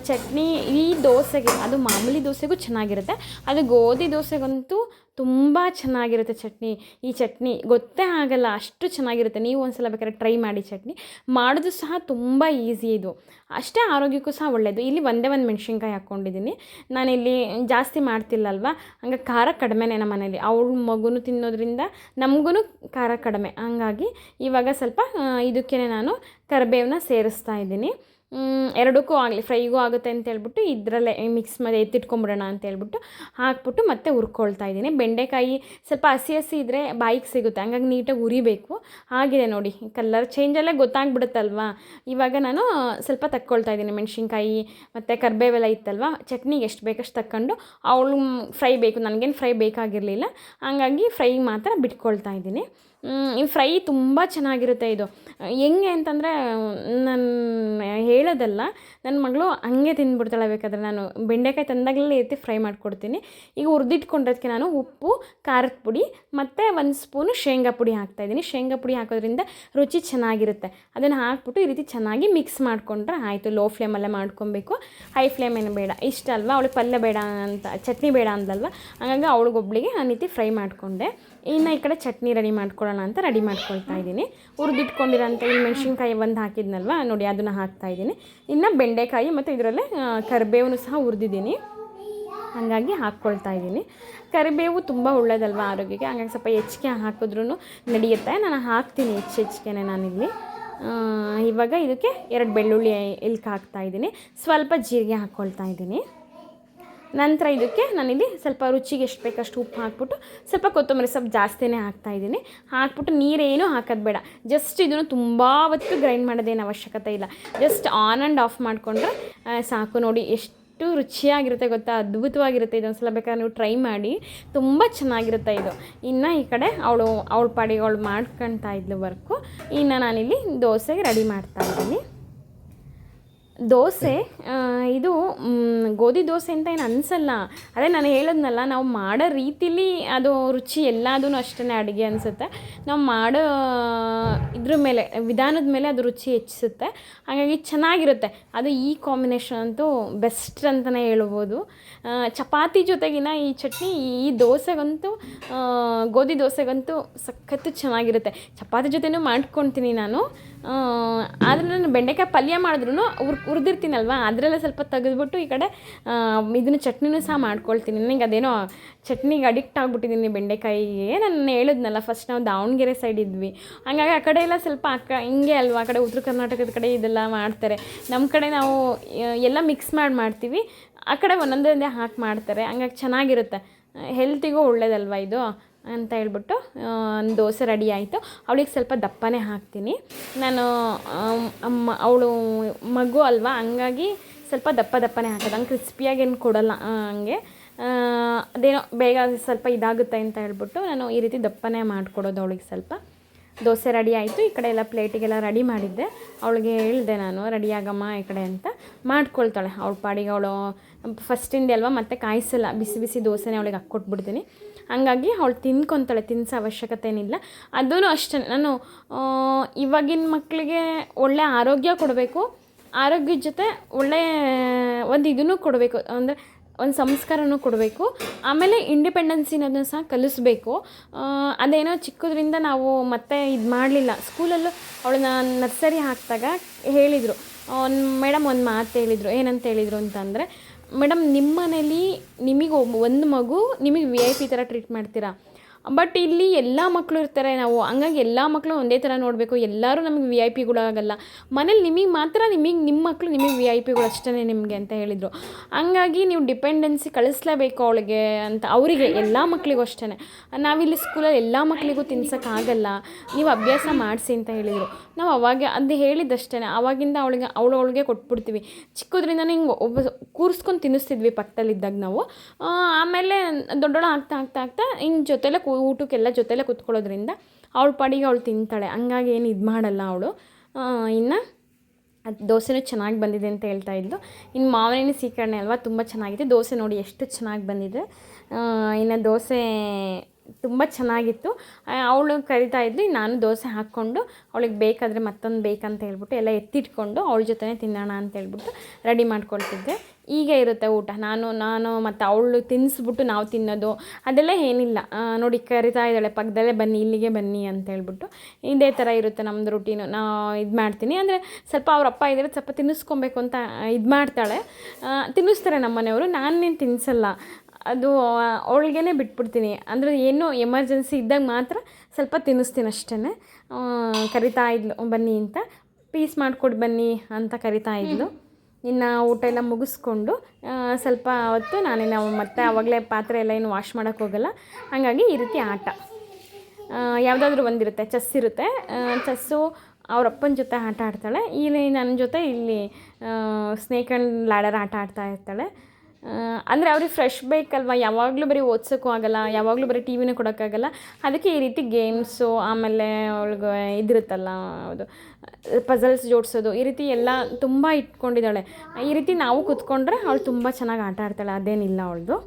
S2: ಚಟ್ನಿ ಈ ದೋಸೆಗೆ, ಅದು ಮಾಮೂಲಿ ದೋಸೆಗೂ ಚೆನ್ನಾಗಿರುತ್ತೆ, ಅದು ಗೋಧಿ ದೋಸೆಗಂತೂ ತುಂಬ ಚೆನ್ನಾಗಿರುತ್ತೆ ಚಟ್ನಿ. ಈ ಚಟ್ನಿ ಗೊತ್ತೇ ಆಗಲ್ಲ, ಅಷ್ಟು ಚೆನ್ನಾಗಿರುತ್ತೆ. ನೀವು ಒಂದ್ಸಲ ಬೇಕಾದ್ರೆ ಟ್ರೈ ಮಾಡಿ. ಚಟ್ನಿ ಮಾಡೋದು ಸಹ ತುಂಬ ಈಸಿ, ಇದು ಅಷ್ಟೇ ಆರೋಗ್ಯಕ್ಕೂ ಸಹ ಒಳ್ಳೆಯದು. ಇಲ್ಲಿ ಒಂದೇ ಒಂದು ಮೆಣಸಿನ್ಕಾಯಿ ಹಾಕ್ಕೊಂಡಿದ್ದೀನಿ. ನಾನಿಲ್ಲಿ ಜಾಸ್ತಿ ಮಾಡ್ತಿಲ್ಲಲ್ವ, ಹಂಗೆ ಖಾರ ಕಡಿಮೆನೇ ನಮ್ಮ ಮನೇಲಿ. ಅವಳು ಮಗುನು ತಿನ್ನೋದ್ರಿಂದ ನಮಗೂ ಖಾರ ಕಡಿಮೆ. ಹಂಗಾಗಿ ಇವಾಗ ಸ್ವಲ್ಪ ಇದಕ್ಕೆ ನಾನು ಕರಿಬೇವನ್ನ ಸೇರಿಸ್ತಾ ಇದ್ದೀನಿ. ಎರಡಕ್ಕೂ ಆಗಲಿ, ಫ್ರೈಗೂ ಆಗುತ್ತೆ ಅಂತ ಹೇಳ್ಬಿಟ್ಟು ಇದರಲ್ಲೇ ಮಿಕ್ಸ್ ಮಾಡಿ ಎತ್ತಿಟ್ಕೊಂಬಿಡೋಣ ಅಂತ ಹೇಳ್ಬಿಟ್ಟು ಹಾಕ್ಬಿಟ್ಟು ಮತ್ತೆ ಹುರ್ಕೊಳ್ತಾ ಇದ್ದೀನಿ. ಬೆಂಡೆಕಾಯಿ ಸ್ವಲ್ಪ ಹಸಿ ಇದ್ದರೆ ಬಾಯಿಗೆ ಸಿಗುತ್ತೆ, ಹಂಗಾಗಿ ನೀಟಾಗಿ ಹುರಿಬೇಕು. ಆಗಿದೆ ನೋಡಿ, ಕಲರ್ ಚೇಂಜಲ್ಲೇ ಗೊತ್ತಾಗ್ಬಿಡುತ್ತಲ್ವ. ಇವಾಗ ನಾನು ಸ್ವಲ್ಪ ತಕ್ಕೊಳ್ತಾ ಇದ್ದೀನಿ. ಮೆಣಸಿನ್ಕಾಯಿ ಮತ್ತು ಕರಿಬೇವೆಲ್ಲ ಇತ್ತಲ್ವ, ಚಟ್ನಿಗೆ ಎಷ್ಟು ಬೇಕಷ್ಟು ತಕ್ಕೊಂಡು, ಅವಳು ಫ್ರೈ ಬೇಕು, ನನಗೇನು ಫ್ರೈ ಬೇಕಾಗಿರಲಿಲ್ಲ, ಹಂಗಾಗಿ ಫ್ರೈ ಮಾತ್ರ ಬಿಟ್ಕೊಳ್ತಾ ಇದ್ದೀನಿ. ಈ ಫ್ರೈ ತುಂಬ ಚೆನ್ನಾಗಿರುತ್ತೆ. ಇದು ಹೆಂಗೆ ಅಂತಂದರೆ ನಾನು ಹೇಳೋದಲ್ಲ, ನನ್ನ ಮಗಳು ಹಂಗೆ ತಿಂದ್ಬಿಡ್ತಾಳೆ. ಬೇಕಾದರೆ ನಾನು ಬೆಂಡೆಕಾಯಿ ತಂದಾಗಲೇ ರೀತಿ ಫ್ರೈ ಮಾಡಿಕೊಡ್ತೀನಿ. ಈಗ ಹುರಿದಿಟ್ಕೊಂಡಿರೋದಕ್ಕೆ ನಾನು ಉಪ್ಪು, ಖಾರದ ಪುಡಿ ಮತ್ತು ಒಂದು ಸ್ಪೂನು ಶೇಂಗಾ ಪುಡಿ ಹಾಕ್ತಾಯಿದ್ದೀನಿ. ಶೇಂಗಾ ಪುಡಿ ಹಾಕೋದ್ರಿಂದ ರುಚಿ ಚೆನ್ನಾಗಿರುತ್ತೆ. ಅದನ್ನು ಹಾಕ್ಬಿಟ್ಟು ಈ ರೀತಿ ಚೆನ್ನಾಗಿ ಮಿಕ್ಸ್ ಮಾಡಿಕೊಂಡ್ರೆ ಆಯಿತು. ಲೋ ಫ್ಲೇಮಲ್ಲೇ ಮಾಡ್ಕೊಬೇಕು, ಹೈ ಫ್ಲೇಮ್ ಏನು ಬೇಡ. ಇಷ್ಟ ಅಲ್ವಾ, ಅವಳಿಗೆ ಪಲ್ಯ ಬೇಡ ಅಂತ, ಚಟ್ನಿ ಬೇಡ ಅಂದಲ್ವ, ಹಾಗಾಗಿ ಅವಳಿಗೊಬ್ಳಿಗೆ ಆ ರೀತಿ ಫ್ರೈ ಮಾಡಿಕೊಂಡೆ. ಇನ್ನು ಈ ಕಡೆ ಚಟ್ನಿ ರೆಡಿ ಮಾಡ್ಕೊಳ್ಳೋಣ ಅಂತ ರೆಡಿ ಮಾಡ್ಕೊಳ್ತಾ ಇದ್ದೀನಿ. ಹುರಿದಿಟ್ಕೊಂಡಿರೋಂಥ ಈ ಮೆಣಸಿನ್ಕಾಯಿ ಒಂದು ಹಾಕಿದ್ನಲ್ವ ನೋಡಿ, ಅದನ್ನು ಹಾಕ್ತಾಯಿದ್ದೀನಿ. ಇನ್ನು ಬೆಂಡೆಕಾಯಿ ಮತ್ತು ಇದರಲ್ಲೇ ಕರಿಬೇವನ್ನು ಸಹ ಹುರಿದಿದ್ದೀನಿ, ಹಾಗಾಗಿ ಹಾಕ್ಕೊಳ್ತಾ ಇದ್ದೀನಿ. ಕರಿಬೇವು ತುಂಬ ಒಳ್ಳೆಯದಲ್ವ ಆರೋಗ್ಯಕ್ಕೆ, ಹಾಗಾಗಿ ಸ್ವಲ್ಪ ಹೆಚ್ಚಿಗೆ ಹಾಕಿದ್ರೂ ನಡೆಯುತ್ತೆ. ನಾನು ಹಾಕ್ತೀನಿ ಹೆಚ್ಚಿಗೆನೇ ನಾನಿಲ್ಲಿ. ಇವಾಗ ಇದಕ್ಕೆ 2 ಬೆಳ್ಳುಳ್ಳಿ ಇಲ್ಕ ಹಾಕ್ತಾಯಿದ್ದೀನಿ, ಸ್ವಲ್ಪ ಜೀರಿಗೆ ಹಾಕ್ಕೊಳ್ತಾ ಇದ್ದೀನಿ. ನಂತರ ಇದಕ್ಕೆ ನಾನಿಲ್ಲಿ ಸ್ವಲ್ಪ ರುಚಿಗೆ ಎಷ್ಟು ಬೇಕಷ್ಟು ಉಪ್ಪು ಹಾಕ್ಬಿಟ್ಟು ಸ್ವಲ್ಪ ಕೊತ್ತಂಬರಿ ಸೊಪ್ಪು ಜಾಸ್ತಿನೇ ಹಾಕ್ತಾಯಿದ್ದೀನಿ. ಹಾಕ್ಬಿಟ್ಟು ನೀರೇನೂ ಹಾಕೋದು ಬೇಡ, ಜಸ್ಟ್ ಇದನ್ನು ತುಂಬ ಹೊತ್ತು ಗ್ರೈಂಡ್ ಮಾಡೋದೇನು ಅವಶ್ಯಕತೆ ಇಲ್ಲ. ಜಸ್ಟ್ ಆನ್ ಆ್ಯಂಡ್ ಆಫ್ ಮಾಡಿಕೊಂಡ್ರೆ ಸಾಕು. ನೋಡಿ ಎಷ್ಟು ರುಚಿಯಾಗಿರುತ್ತೆ ಗೊತ್ತಾ, ಅದ್ಭುತವಾಗಿರುತ್ತೆ. ಇದೊಂದು ಸಲ ಬೇಕಾದ್ರೆ ನೀವು ಟ್ರೈ ಮಾಡಿ, ತುಂಬ ಚೆನ್ನಾಗಿರುತ್ತೆ ಇದು. ಇನ್ನು ಈ ಕಡೆ ಅವಳ ಪಾಡಿಗೆ ಅವಳು ಮಾಡ್ಕೊಳ್ತಾ ಇದ್ಲು ವರ್ಕು. ಇನ್ನು ನಾನಿಲ್ಲಿ ದೋಸೆಗೆ ರೆಡಿ ಮಾಡ್ತಾಯಿದ್ದೀನಿ. ದೋಸೆ ಇದು ಗೋಧಿ ದೋಸೆ ಅಂತ ಏನು ಅನಿಸಲ್ಲ. ಅದೇ ನಾನು ಹೇಳಿದ್ನಲ್ಲ, ನಾವು ಮಾಡೋ ರೀತಿಲಿ ಅದು ರುಚಿ ಎಲ್ಲದೂ ಅಷ್ಟೇ ಅಡುಗೆ ಅನಿಸುತ್ತೆ. ನಾವು ಮಾಡೋ ಇದ್ರ ಮೇಲೆ, ವಿಧಾನದ ಮೇಲೆ ಅದು ರುಚಿ ಹೆಚ್ಚಿಸುತ್ತೆ. ಹಾಗಾಗಿ ಚೆನ್ನಾಗಿರುತ್ತೆ ಅದು. ಈ ಕಾಂಬಿನೇಷನ್ ಅಂತೂ ಬೆಸ್ಟ್ ಅಂತಲೇ ಹೇಳ್ಬೋದು. ಚಪಾತಿ ಜೊತೆಗಿನ ಈ ಚಟ್ನಿ ಈ ದೋಸೆಗಂತೂ, ಗೋಧಿ ದೋಸೆಗಂತೂ ಸಖತ್ತು ಚೆನ್ನಾಗಿರುತ್ತೆ. ಚಪಾತಿ ಜೊತೆನೂ ಮಾಡ್ಕೊತೀನಿ ನಾನು. ಆದರೆ ನಾನು ಬೆಂಡೆಕಾಯಿ ಪಲ್ಯ ಮಾಡಿದ್ರೂ ಹುರಿದಿರ್ತೀನಲ್ವ, ಅದರಲ್ಲೇ ಸ್ವಲ್ಪ ತೆಗೆದ್ಬಿಟ್ಟು ಈ ಕಡೆ ಇದನ್ನು ಚಟ್ನಿನೂ ಸಹ ಮಾಡ್ಕೊಳ್ತೀನಿ. ನನಗೆ ಅದೇನೋ ಚಟ್ನಿಗೆ ಅಡಿಕ್ಟ್ ಆಗಿಬಿಟ್ಟಿದ್ದೀನಿ ಬೆಂಡೆಕಾಯಿಗೆ. ನಾನು ಹೇಳಿದ್ನಲ್ಲ, ಫಸ್ಟ್ ನಾವು ದಾವಣಗೆರೆ ಸೈಡ್ ಇದ್ವಿ, ಹಂಗಾಗಿ ಆ ಕಡೆ ಎಲ್ಲ ಸ್ವಲ್ಪ ಹಿಂಗೆ ಅಲ್ವಾ, ಆ ಕಡೆ ಉತ್ತರ ಕರ್ನಾಟಕದ ಕಡೆ ಇದೆಲ್ಲ ಮಾಡ್ತಾರೆ. ನಮ್ಮ ಕಡೆ ನಾವು ಎಲ್ಲ ಮಿಕ್ಸ್ ಮಾಡ್ತೀವಿ, ಆ ಕಡೆ ಒಂದೊಂದೇ ಹಾಕಿ ಮಾಡ್ತಾರೆ. ಹಂಗಾಗಿ ಚೆನ್ನಾಗಿರುತ್ತೆ, ಹೆಲ್ತಿಗೂ ಒಳ್ಳೇದಲ್ವ ಇದು ಅಂತ ಹೇಳ್ಬಿಟ್ಟು ದೋಸೆ ರೆಡಿ ಆಯಿತು. ಅವಳಿಗೆ ಸ್ವಲ್ಪ ದಪ್ಪನೇ ಹಾಕ್ತೀನಿ ನಾನು. ಅವಳು ಮಗು ಅಲ್ವಾ, ಹಂಗಾಗಿ ಸ್ವಲ್ಪ ದಪ್ಪನೇ ಹಾಕೋದು, ಹಂಗೆ ಕ್ರಿಸ್ಪಿಯಾಗೇನು ಕೊಡಲ್ಲ. ಹಂಗೆ ಅದೇನೋ ಬೇಗ ಸ್ವಲ್ಪ ಇದಾಗುತ್ತೆ ಅಂತ ಹೇಳ್ಬಿಟ್ಟು ನಾನು ಈ ರೀತಿ ದಪ್ಪನೇ ಮಾಡಿಕೊಡೋದು ಅವಳಿಗೆ. ಸ್ವಲ್ಪ ದೋಸೆ ರೆಡಿ ಆಯಿತು. ಈ ಕಡೆ ಎಲ್ಲ ಪ್ಲೇಟಿಗೆಲ್ಲ ರೆಡಿ ಮಾಡಿದ್ದೆ. ಅವಳಿಗೆ ಹೇಳಿದೆ ನಾನು, ರೆಡಿ ಆಗಮ್ಮ ಈ ಕಡೆ ಅಂತ. ಮಾಡ್ಕೊಳ್ತಾಳೆ ಅವಳ ಪಾಡಿಗೆ. ಅವಳು ಫಸ್ಟಿಂದ ಅಲ್ವಾ, ಮತ್ತೆ ಕಾಯಿಸಲ್ಲ, ಬಿಸಿ ಬಿಸಿ ದೋಸೆನೇ ಅವಳಿಗೆ ಹಾಕ್ಕೊಟ್ಬಿಡ್ತೀನಿ. ಹಂಗಾಗಿ ಅವಳು ತಿನ್ಕೊತಾಳೆ, ತಿನ್ನಿಸೋ ಅವಶ್ಯಕತೆ ಏನಿಲ್ಲ. ಅದೂ ಅಷ್ಟೇ, ನಾನು ಇವಾಗಿನ ಮಕ್ಕಳಿಗೆ ಒಳ್ಳೆ ಆರೋಗ್ಯ ಕೊಡಬೇಕು, ಆರೋಗ್ಯದ ಜೊತೆ ಒಳ್ಳೆ ಒಂದು ಇದನ್ನು ಕೊಡಬೇಕು. ಅಂದರೆ ಒಂದು ಸಂಸ್ಕಾರನೂ ಕೊಡಬೇಕು. ಆಮೇಲೆ ಇಂಡಿಪೆಂಡೆನ್ಸಿನೂ ಸಹ ಕಲಿಸ್ಬೇಕು. ಅದೇನೋ ಚಿಕ್ಕದ್ರಿಂದ ನಾವು ಮತ್ತೆ ಇದು ಮಾಡಲಿಲ್ಲ. ಸ್ಕೂಲಲ್ಲೂ ಅವಳನ್ನ ನರ್ಸರಿ ಹಾಕಿದಾಗ ಹೇಳಿದರು, ಮೇಡಮ್ ಒಂದು ಮಾತು ಹೇಳಿದರು. ಏನಂತ ಹೇಳಿದರು ಅಂತಂದರೆ, ಮೇಡಮ್ ನಿಮ್ಮ ಮನೇಲಿ ನಿಮಗೆ ಒಂದು ಮಗು ನಿಮಗೆ VIP ಥರ ಟ್ರೀಟ್ ಮಾಡ್ತೀರಾ, ಬಟ್ ಇಲ್ಲಿ ಎಲ್ಲ ಮಕ್ಕಳು ಇರ್ತಾರೆ. ನಾವು ಹಂಗಾಗಿ ಎಲ್ಲ ಮಕ್ಕಳು ಒಂದೇ ಥರ ನೋಡಬೇಕು. ಎಲ್ಲರೂ ನಮಗೆ VIPಗಳಾಗಲ್ಲ. ಮನೇಲಿ ನಿಮಗೆ ಮಾತ್ರ ನಿಮ್ಮ ಮಕ್ಕಳು ನಿಮಗೆ VIPಗಳು ಅಷ್ಟೇ ನಿಮಗೆ ಅಂತ ಹೇಳಿದರು. ಹಂಗಾಗಿ ನೀವು ಡಿಪೆಂಡೆನ್ಸಿ ಕಳಿಸ್ಲೇಬೇಕು ಅವಳಿಗೆ ಅಂತ, ಅವರಿಗೆ ಎಲ್ಲ ಮಕ್ಕಳಿಗೂ ಅಷ್ಟೇ. ನಾವಿಲ್ಲಿ ಸ್ಕೂಲಲ್ಲಿ ಎಲ್ಲ ಮಕ್ಕಳಿಗೂ ತಿನ್ಸೋಕ್ಕಾಗಲ್ಲ, ನೀವು ಅಭ್ಯಾಸ ಮಾಡಿಸಿ ಅಂತ ಹೇಳಿದರು. ನಾವು ಅವಾಗ ಅದು ಹೇಳಿದ್ದಷ್ಟೇ. ಆವಾಗಿಂದ ಅವಳಿಗೆ ಕೊಟ್ಬಿಡ್ತೀವಿ. ಚಿಕ್ಕದ್ರಿಂದನೇ ಹಿಂಗೆ ಕೂರಿಸ್ಕೊಂಡು ತಿನ್ನಿಸ್ತಿದ್ವಿ ಪಕ್ಕದಲ್ಲಿದ್ದಾಗ ನಾವು. ಆಮೇಲೆ ದೊಡ್ಡೋಳು ಆಗ್ತಾ ಇನ್ನು ಜೊತೆಲೇ ಊಟಕ್ಕೆಲ್ಲ ಜೊತೆಲೇ ಕೂತ್ಕೊಳ್ಳೋದ್ರಿಂದ ಅವಳ ಪಾಡಿಗೆ ಅವಳು ತಿಂತಾಳೆ. ಹಂಗಾಗಿ ಏನು ಇದು ಮಾಡಲ್ಲ ಅವಳು. ಇನ್ನು ಅದು ದೋಸೆನೂ ಚೆನ್ನಾಗಿ ಬಂದಿದೆ ಅಂತ ಹೇಳ್ತಾ ಇದ್ಲು. ಇನ್ನು ಮಾವಿನ ಸೀಕರಣೆ ಅಲ್ವಾ, ತುಂಬ ಚೆನ್ನಾಗಿದೆ. ದೋಸೆ ನೋಡಿ ಎಷ್ಟು ಚೆನ್ನಾಗಿ ಬಂದಿದೆ. ಇನ್ನು ದೋಸೆ ತುಂಬ ಚೆನ್ನಾಗಿತ್ತು. ಅವಳು ಕರಿತಾ ಇದ್ಲು, ನಾನು ದೋಸೆ ಹಾಕ್ಕೊಂಡು ಅವಳಿಗೆ ಬೇಕಾದರೆ ಮತ್ತೊಂದು ಬೇಕಂತ ಹೇಳ್ಬಿಟ್ಟು ಎಲ್ಲ ಎತ್ತಿಟ್ಕೊಂಡು ಅವಳ ಜೊತೆನೇ ತಿನ್ನೋಣ ಅಂತ ಹೇಳ್ಬಿಟ್ಟು ರೆಡಿ ಮಾಡ್ಕೊಳ್ತಿದ್ದೆ. ಈಗ ಇರುತ್ತೆ ಊಟ. ನಾನು ಮತ್ತು ಅವಳು ತಿನ್ನಿಸ್ಬಿಟ್ಟು ನಾವು ತಿನ್ನೋದು ಅದೆಲ್ಲ ಏನಿಲ್ಲ. ನೋಡಿ ಕರಿತಾ ಇದ್ದಾಳೆ ಪಕ್ಕದಲ್ಲೇ, ಬನ್ನಿ ಇಲ್ಲಿಗೆ ಬನ್ನಿ ಅಂತ ಹೇಳ್ಬಿಟ್ಟು. ಇದೇ ಥರ ಇರುತ್ತೆ ನಮ್ಮದು ರುಟೀನು. ನಾವು ಇದು ಮಾಡ್ತೀನಿ ಅಂದರೆ ಸ್ವಲ್ಪ ಅವ್ರ ಅಪ್ಪ ಇದ್ದರೆ ಸ್ವಲ್ಪ ತಿನ್ನಿಸ್ಕೊಬೇಕು ಅಂತ ಇದು ಮಾಡ್ತಾಳೆ. ತಿನ್ನಿಸ್ತಾರೆ ನಮ್ಮ ಮನೆಯವರು, ನಾನೇನು ತಿನ್ನಿಸಲ್ಲ. ಅದು ಅವಳಿಗೇ ಬಿಟ್ಬಿಡ್ತೀನಿ. ಅಂದರೆ ಏನೋ ಎಮರ್ಜೆನ್ಸಿ ಇದ್ದಾಗ ಮಾತ್ರ ಸ್ವಲ್ಪ ತಿನ್ನಿಸ್ತೀನಿ ಅಷ್ಟೇ. ಕರಿತಾ ಇದ್ಲು ಬನ್ನಿ ಅಂತ, ಪೀಸ್ ಮಾಡಿಕೊಡು ಬನ್ನಿ ಅಂತ ಕರಿತಾ ಇದ್ಲು. ಇನ್ನು ಊಟ ಎಲ್ಲ ಮುಗಿಸ್ಕೊಂಡು ಸ್ವಲ್ಪ ಹೊತ್ತು ನಾವು ಮತ್ತೆ ಆವಾಗಲೇ ಪಾತ್ರೆ ಎಲ್ಲ ಏನು ವಾಶ್ ಮಾಡೋಕ್ಕೆ ಹೋಗಲ್ಲ. ಹಾಗಾಗಿ ಈ ರೀತಿ ಆಟ ಯಾವುದಾದ್ರೂ ಒಂದಿರುತ್ತೆ. ಚೆಸ್ ಇರುತ್ತೆ. ಚೆಸ್ಸು ಅವ್ರ ಅಪ್ಪನ ಜೊತೆ ಆಟ ಆಡ್ತಾಳೆ. ಇಲ್ಲಿ ನನ್ನ ಜೊತೆ ಇಲ್ಲಿ ಸ್ನೇಕ್ ಆ್ಯಂಡ್ ಲ್ಯಾಡರ್ ಆಟ ಆಡ್ತಾ ಇರ್ತಾಳೆ. ಅಂದರೆ ಅವ್ರಿಗೆ ಫ್ರೆಶ್ ಬೇಕಲ್ವ, ಯಾವಾಗಲೂ ಬರೀ ಓದ್ಸೋಕ್ಕೂ ಆಗೋಲ್ಲ, ಯಾವಾಗಲೂ ಬರೀ ಟಿ ವಿನೂ ಕೊಡೋಕ್ಕಾಗಲ್ಲ. ಅದಕ್ಕೆ ಈ ರೀತಿ ಗೇಮ್ಸು, ಆಮೇಲೆ ಅವಳಿಗೆ ಇದಿರುತ್ತಲ್ಲ ಅದು ಪಝಲ್ಸ್ ಜೋಡಿಸೋದು, ಈ ರೀತಿ ಎಲ್ಲ ತುಂಬ ಇಟ್ಕೊಂಡಿದ್ದಾಳೆ. ಈ ರೀತಿ ನಾವು ಕೂತ್ಕೊಂಡ್ರೆ ಅವಳು ತುಂಬ ಚೆನ್ನಾಗಿ ಆಟ ಆಡ್ತಾಳೆ, ಅದೇನಿಲ್ಲ ಅವಳದು.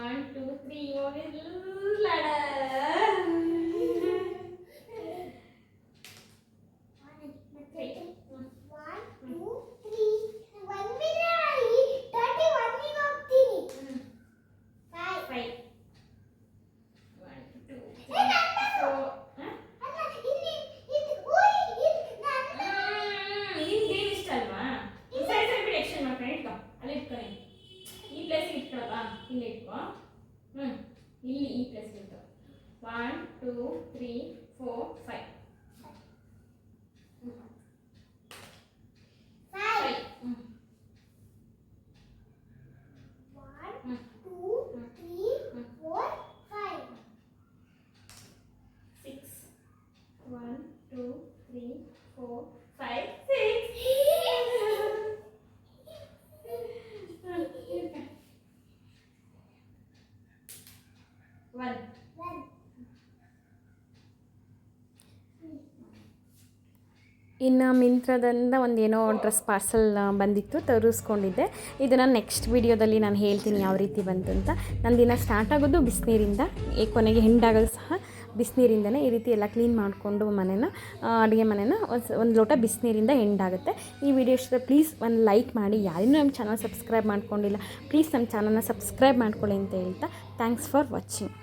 S2: 1 2 3 ಇಲ್ಲಿ ಈ ಪ್ಲೇಸ್ ಇತ್ತು. 1 2 3 4 5 ಇನ್ನು ಮಿಂತ್ರದಿಂದ ಒಂದೇನೋ ಡ್ರೆಸ್ ಪಾರ್ಸಲ್ ಬಂದಿತ್ತು, ತರಿಸ್ಕೊಂಡಿದ್ದೆ. ಇದನ್ನು ನೆಕ್ಸ್ಟ್ ವೀಡಿಯೋದಲ್ಲಿ ನಾನು ಹೇಳ್ತೀನಿ ಯಾವ ರೀತಿ ಬಂತು ಅಂತ. ನನ್ನ ದಿನ ಸ್ಟಾರ್ಟ್ ಆಗೋದು ಬಿಸಿನೀರಿಂದ, ಕೊನೆಗೆ ಹೆಂಡಾಗೋದು ಸಹ ಬಿಸಿನೀರಿಂದನೇ. ಈ ರೀತಿ ಎಲ್ಲ ಕ್ಲೀನ್ ಮಾಡಿಕೊಂಡು ಅಡುಗೆ ಮನೆನ ಒಂದು ಲೋಟ ಬಿಸಿನೀರಿಂದ ಹೆಂಡಾಗುತ್ತೆ. ಈ ವಿಡಿಯೋ ಇಷ್ಟ ಪ್ಲೀಸ್ ಒಂದು ಲೈಕ್ ಮಾಡಿ. ಯಾರಿನ್ನೂ ನಮ್ಮ ಚಾನಲ್ ಸಬ್ಸ್ಕ್ರೈಬ್ ಮಾಡ್ಕೊಂಡಿಲ್ಲ, ಪ್ಲೀಸ್ ನಮ್ಮ ಚಾನಲ್ನ ಸಬ್ಸ್ಕ್ರೈಬ್ ಮಾಡ್ಕೊಳ್ಳಿ ಅಂತ ಹೇಳ್ತಾ, ಥ್ಯಾಂಕ್ಸ್ ಫಾರ್ ವಾಚಿಂಗ್.